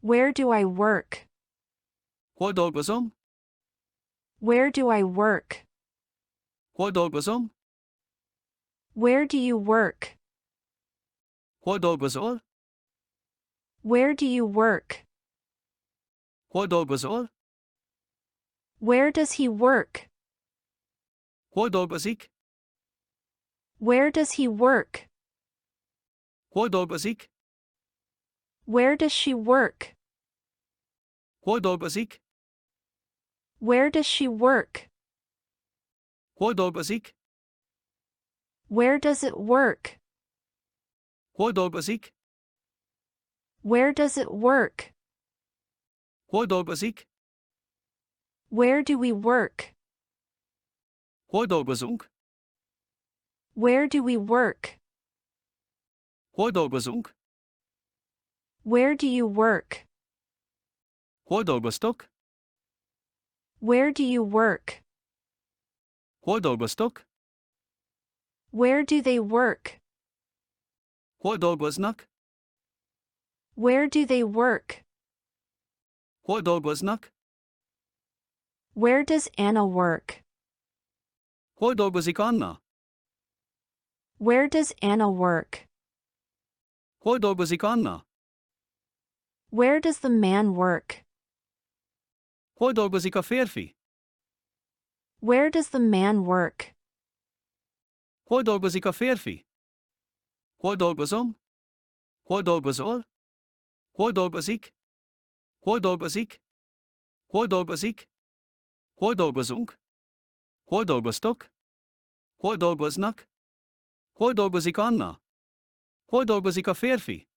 Where do I work? Hol dolgozom? Where do I work? Hol dolgozom? Where do you work? Hol dolgozol? Where do you work? Hol dolgozol? Where does he work? Hol dolgozik? Where does he work? Hol dolgozik? Where does she work? Hol dolgozik? Where does she work? Hol dolgozik? Where does it work? Hol dolgozik? Where does it work? Hol dolgozik? Where do we work? Hol dolgozunk? Where do we work? Hol dolgozunk? Where do you work? Hol dolgoztok? Where do you work? Hol dolgoztok? Where do they work? Hol dolgoznak? Where do they work? Hol dolgoznak? Where does Anna work? Hol dolgozik Anna? Where does Anna work? Hol dolgozik Anna? Where does the man work? Hol dolgozik a férfi? Where does the man work? Hol dolgozik a férfi? Hol dolgozom? Hol dolgozol? Hol dolgozik? Hol dolgozik? Hol dolgozik? Hol dolgozunk? Hol dolgoztok? Hol dolgoznak? Hol dolgozik Anna? Hol dolgozik a férfi?